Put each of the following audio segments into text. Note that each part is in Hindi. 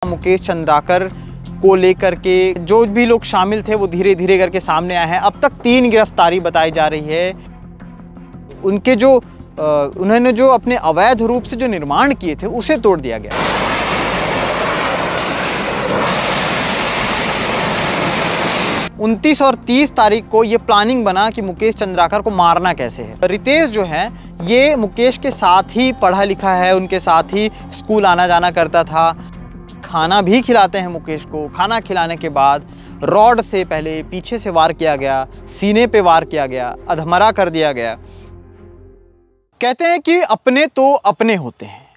मुकेश चंद्राकर को लेकर के जो भी लोग शामिल थे वो धीरे धीरे करके सामने आए हैं। अब तक 3 गिरफ्तारी बताई जा रही है। उनके जो उन्होंने जो अपने अवैध रूप से जो निर्माण किए थे उसे तोड़ दिया गया। उनतीस और 30 तारीख को ये प्लानिंग बना कि मुकेश चंद्राकर को मारना कैसे है। रितेश जो है ये मुकेश के साथ ही पढ़ा लिखा है, उनके साथ ही स्कूल आना जाना करता था। खाना भी खिलाते हैं मुकेश को। खाना खिलाने के बाद रॉड से पहले पीछे से वार किया गया, सीने पे वार किया गया, अधमरा कर दिया गया। कहते हैं कि अपने तो अपने होते हैं,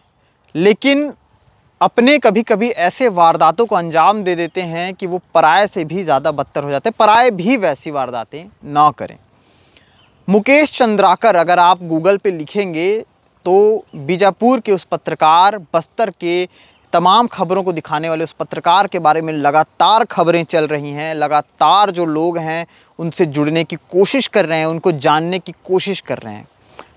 लेकिन अपने कभी कभी ऐसे वारदातों को अंजाम दे देते हैं कि वो पराये से भी ज़्यादा बदतर हो जाते हैं। पराये भी वैसी वारदातें ना करें। मुकेश चंद्राकर अगर आप गूगल पे लिखेंगे तो बीजापुर के उस पत्रकार, बस्तर के तमाम खबरों को दिखाने वाले उस पत्रकार के बारे में लगातार खबरें चल रही हैं। लगातार जो लोग हैं उनसे जुड़ने की कोशिश कर रहे हैं, उनको जानने की कोशिश कर रहे हैं।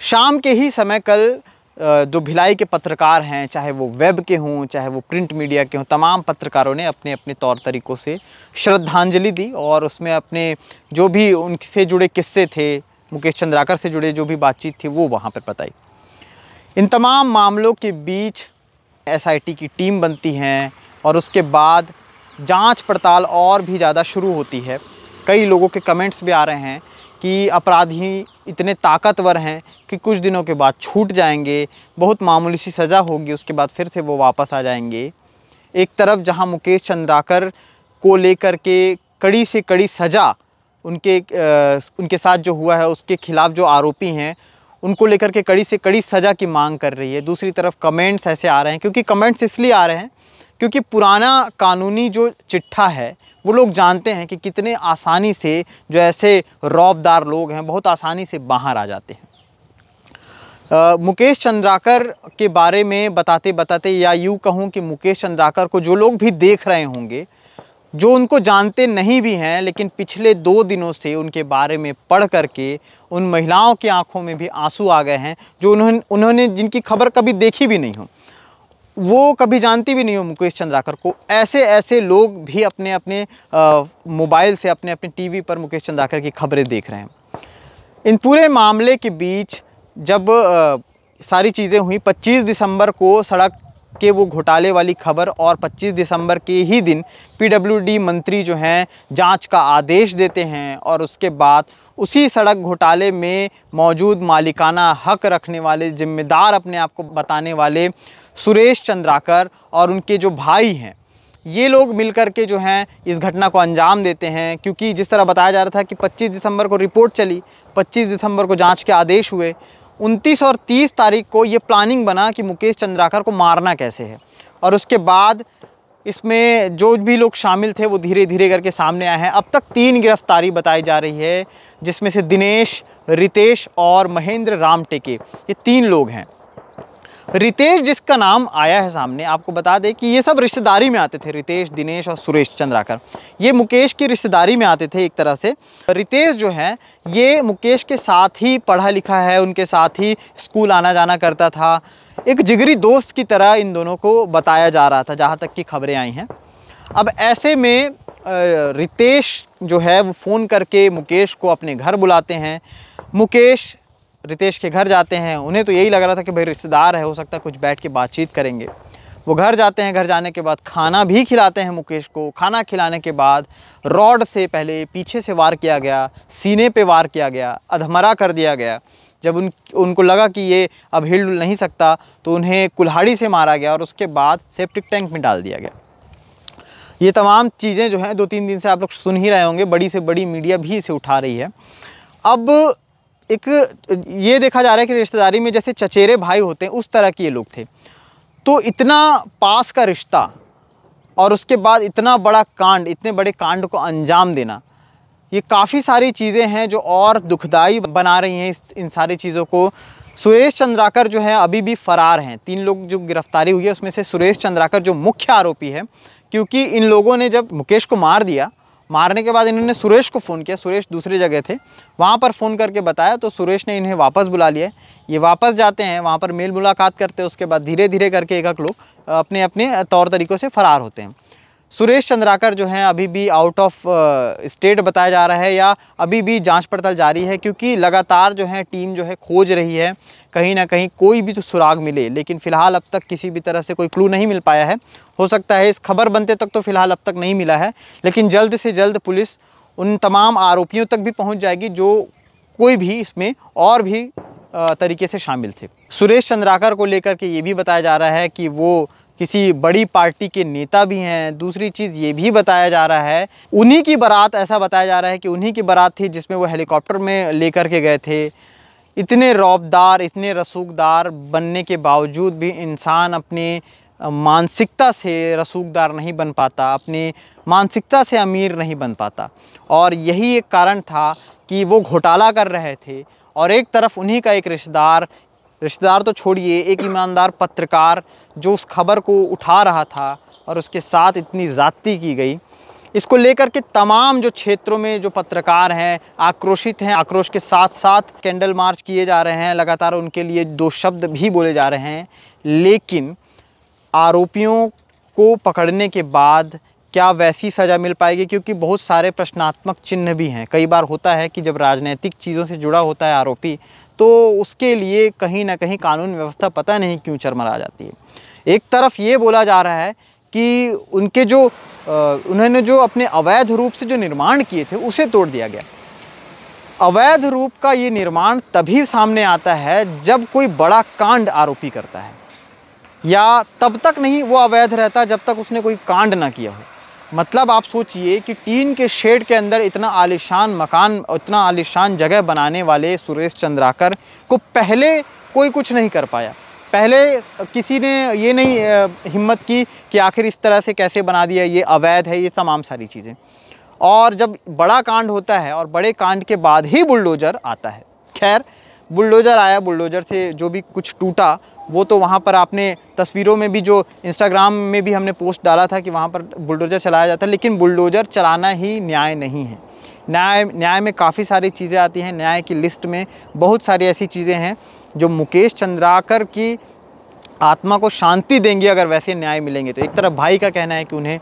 शाम के ही समय कल जो भिलाई के पत्रकार हैं, चाहे वो वेब के हों, चाहे वो प्रिंट मीडिया के हों, तमाम पत्रकारों ने अपने अपने तौर तरीक़ों से श्रद्धांजलि दी और उसमें अपने जो भी उनसे जुड़े किस्से थे, मुकेश चंद्राकर से जुड़े जो भी बातचीत थी वो वहाँ पर बताई। इन तमाम मामलों के बीच एसआईटी की टीम बनती हैं और उसके बाद जांच पड़ताल और भी ज़्यादा शुरू होती है। कई लोगों के कमेंट्स भी आ रहे हैं कि अपराधी इतने ताकतवर हैं कि कुछ दिनों के बाद छूट जाएंगे, बहुत मामूली सी सज़ा होगी, उसके बाद फिर से वो वापस आ जाएंगे। एक तरफ जहां मुकेश चंद्राकर को लेकर के कड़ी से कड़ी सज़ा उनके साथ जो हुआ है उसके खिलाफ़ जो आरोपी हैं उनको लेकर के कड़ी से कड़ी सज़ा की मांग कर रही है। दूसरी तरफ कमेंट्स ऐसे आ रहे हैं, क्योंकि कमेंट्स इसलिए आ रहे हैं क्योंकि पुराना कानूनी जो चिट्ठा है वो लोग जानते हैं कि कितने आसानी से जो ऐसे रौबदार लोग हैं बहुत आसानी से बाहर आ जाते हैं। मुकेश चंद्राकर के बारे में बताते बताते, या यूँ कहूँ कि मुकेश चंद्राकर को जो लोग भी देख रहे होंगे, जो उनको जानते नहीं भी हैं, लेकिन पिछले 2 दिनों से उनके बारे में पढ़ करके उन महिलाओं की आंखों में भी आंसू आ गए हैं जो उन्होंने जिनकी खबर कभी देखी भी नहीं हो, वो कभी जानती भी नहीं हो मुकेश चंद्राकर को। ऐसे लोग भी अपने अपने मोबाइल से, अपने अपने टीवी पर मुकेश चंद्राकर की खबरें देख रहे हैं। इन पूरे मामले के बीच जब सारी चीज़ें हुई, 25 दिसंबर को सड़क के वो घोटाले वाली खबर, और 25 दिसंबर के ही दिन पीडब्ल्यूडी मंत्री जो हैं जांच का आदेश देते हैं और उसके बाद उसी सड़क घोटाले में मौजूद मालिकाना हक रखने वाले, जिम्मेदार अपने आप को बताने वाले सुरेश चंद्राकर और उनके जो भाई हैं, ये लोग मिलकर के जो हैं इस घटना को अंजाम देते हैं। क्योंकि जिस तरह बताया जा रहा था कि 25 दिसंबर को रिपोर्ट चली, 25 दिसंबर को जांच के आदेश हुए, 29 और 30 तारीख को ये प्लानिंग बना कि मुकेश चंद्राकर को मारना कैसे है। और उसके बाद इसमें जो भी लोग शामिल थे वो धीरे धीरे करके सामने आए हैं। अब तक 3 गिरफ्तारी बताई जा रही है, जिसमें से दिनेश, रितेश और महेंद्र रामटेके, ये 3 लोग हैं। रितेश जिसका नाम आया है सामने, आपको बता दें कि ये सब रिश्तेदारी में आते थे। रितेश, दिनेश और सुरेश चंद्राकर ये मुकेश की रिश्तेदारी में आते थे एक तरह से। रितेश जो है ये मुकेश के साथ ही पढ़ा लिखा है, उनके साथ ही स्कूल आना जाना करता था। एक जिगरी दोस्त की तरह इन दोनों को बताया जा रहा था, जहाँ तक की खबरें आई हैं। अब ऐसे में रितेश जो है वो फ़ोन करके मुकेश को अपने घर बुलाते हैं। मुकेश रितेश के घर जाते हैं। उन्हें तो यही लग रहा था कि भाई रिश्तेदार है, हो सकता है कुछ बैठ के बातचीत करेंगे। वो घर जाते हैं। घर जाने के बाद खाना भी खिलाते हैं मुकेश को। खाना खिलाने के बाद रॉड से पहले पीछे से वार किया गया, सीने पे वार किया गया, अधमरा कर दिया गया। जब उनको लगा कि ये अब हिल नहीं सकता तो उन्हें कुल्हाड़ी से मारा गया और उसके बाद सेप्टिक टैंक में डाल दिया गया। ये तमाम चीज़ें जो हैं 2-3 दिन से आप लोग सुन ही रहे होंगे, बड़ी से बड़ी मीडिया भी इसे उठा रही है। अब एक ये देखा जा रहा है कि रिश्तेदारी में जैसे चचेरे भाई होते हैं उस तरह के ये लोग थे। तो इतना पास का रिश्ता और उसके बाद इतना बड़ा कांड, इतने बड़े कांड को अंजाम देना, ये काफ़ी सारी चीज़ें हैं जो और दुखदाई बना रही हैं इन सारी चीज़ों को। सुरेश चंद्राकर जो है अभी भी फ़रार हैं। 3 लोग जो गिरफ्तारी हुई है उसमें से सुरेश चंद्राकर जो मुख्य आरोपी है, क्योंकि इन लोगों ने जब मुकेश को मार दिया मारने के बाद इन्होंने सुरेश को फ़ोन किया। सुरेश दूसरी जगह थे, वहाँ पर फ़ोन करके बताया तो सुरेश ने इन्हें वापस बुला लिया। ये वापस जाते हैं, वहाँ पर मेल मुलाकात करते हैं। उसके बाद धीरे धीरे करके एक लोग अपने अपने तौर तरीक़ों से फ़रार होते हैं। सुरेश चंद्राकर जो हैं अभी भी आउट ऑफ स्टेट बताया जा रहा है या अभी भी जांच पड़ताल जारी है, क्योंकि लगातार जो है टीम जो है खोज रही है, कहीं ना कहीं कोई भी तो सुराग मिले। लेकिन फ़िलहाल अब तक किसी भी तरह से कोई क्लू नहीं मिल पाया है। हो सकता है इस खबर बनते तक तो फ़िलहाल अब तक नहीं मिला है, लेकिन जल्द से जल्द पुलिस उन तमाम आरोपियों तक भी पहुँच जाएगी जो कोई भी इसमें और भी तरीके से शामिल थे। सुरेश चंद्राकर को लेकर के ये भी बताया जा रहा है कि वो किसी बड़ी पार्टी के नेता भी हैं। दूसरी चीज़ ये भी बताया जा रहा है उन्हीं की बारात, ऐसा बताया जा रहा है कि उन्हीं की बारात थी जिसमें वो हेलीकॉप्टर में लेकर के गए थे। इतने रौबदार, इतने रसूखदार बनने के बावजूद भी इंसान अपने मानसिकता से रसूखदार नहीं बन पाता, अपनी मानसिकता से अमीर नहीं बन पाता। और यही एक कारण था कि वो घोटाला कर रहे थे और एक तरफ उन्हीं का एक रिश्तेदार तो छोड़िए, एक ईमानदार पत्रकार जो उस खबर को उठा रहा था और उसके साथ इतनी ज़्यादती की गई। इसको लेकर के तमाम जो क्षेत्रों में जो पत्रकार हैं आक्रोशित हैं। आक्रोश के साथ साथ कैंडल मार्च किए जा रहे हैं, लगातार उनके लिए 2 शब्द भी बोले जा रहे हैं। लेकिन आरोपियों को पकड़ने के बाद क्या वैसी सज़ा मिल पाएगी, क्योंकि बहुत सारे प्रश्नात्मक चिन्ह भी हैं। कई बार होता है कि जब राजनीतिक चीज़ों से जुड़ा होता है आरोपी, तो उसके लिए कहीं ना कहीं कानून व्यवस्था पता नहीं क्यों चरमरा जाती है। एक तरफ ये बोला जा रहा है कि उनके जो उन्होंने जो अपने अवैध रूप से जो निर्माण किए थे उसे तोड़ दिया गया। अवैध रूप का ये निर्माण तभी सामने आता है जब कोई बड़ा कांड आरोपी करता है, या तब तक नहीं वो अवैध रहता जब तक उसने कोई कांड ना किया हो। मतलब आप सोचिए कि टीन के शेड के अंदर इतना आलीशान मकान, इतना आलीशान जगह बनाने वाले सुरेश चंद्राकर को पहले कोई कुछ नहीं कर पाया। पहले किसी ने ये नहीं हिम्मत की कि आखिर इस तरह से कैसे बना दिया, ये अवैध है, ये तमाम सारी चीज़ें। और जब बड़ा कांड होता है और बड़े कांड के बाद ही बुलडोज़र आता है। खैर, बुलडोज़र आया, बुलडोज़र से जो भी कुछ टूटा वो तो वहाँ पर आपने तस्वीरों में भी, जो इंस्टाग्राम में भी हमने पोस्ट डाला था कि वहाँ पर बुलडोज़र चलाया जाता है। लेकिन बुलडोज़र चलाना ही न्याय नहीं है। न्याय में काफ़ी सारी चीज़ें आती हैं। न्याय की लिस्ट में बहुत सारी ऐसी चीज़ें हैं जो मुकेश चंद्राकर की आत्मा को शांति देंगी अगर वैसे न्याय मिलेंगे तो। एक तरफ भाई का कहना है कि उन्हें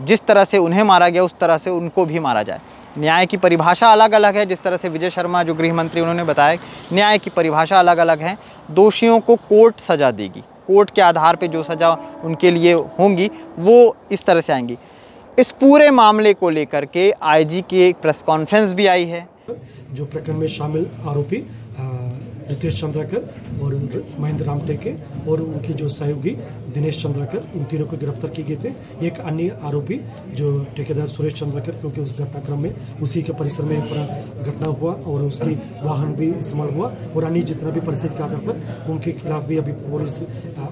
जिस तरह से उन्हें मारा गया उस तरह से उनको भी मारा जाए। न्याय की परिभाषा अलग अलग है। जिस तरह से विजय शर्मा जो गृह मंत्री उन्होंने बताया, न्याय की परिभाषा अलग अलग है। दोषियों को कोर्ट सज़ा देगी, कोर्ट के आधार पे जो सज़ा उनके लिए होंगी वो इस तरह से आएंगी। इस पूरे मामले को लेकर के आईजी की एक प्रेस कॉन्फ्रेंस भी आई है। जो प्रकरण में शामिल आरोपी रितेश चंद्राकर और महेंद्र रामटेके और उनकी जो सहयोगी दिनेश चंद्राकर, इन तीनों को गिरफ्तार किए गए थे। एक अन्य आरोपी जो ठेकेदार सुरेश चंद्राकर, क्योंकि उस घटनाक्रम में उसी के परिसर में पूरा घटना हुआ और उसकी वाहन भी इस्तेमाल हुआ और अन्य जितना भी परिस्थिति के आधार पर उनके खिलाफ भी अभी पुलिस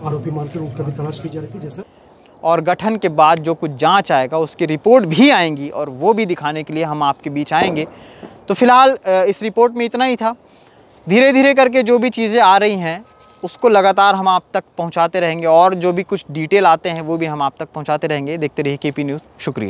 आरोपी मानकर उनका भी तलाश की जा रही थी। जैसा और गठन के बाद जो कुछ जांच आएगा उसकी रिपोर्ट भी आएंगी और वो भी दिखाने के लिए हम आपके बीच आएंगे। तो फिलहाल इस रिपोर्ट में इतना ही था। धीरे धीरे करके जो भी चीज़ें आ रही हैं उसको लगातार हम आप तक पहुंचाते रहेंगे और जो भी कुछ डिटेल आते हैं वो भी हम आप तक पहुंचाते रहेंगे। देखते रहिए केपी न्यूज़। शुक्रिया।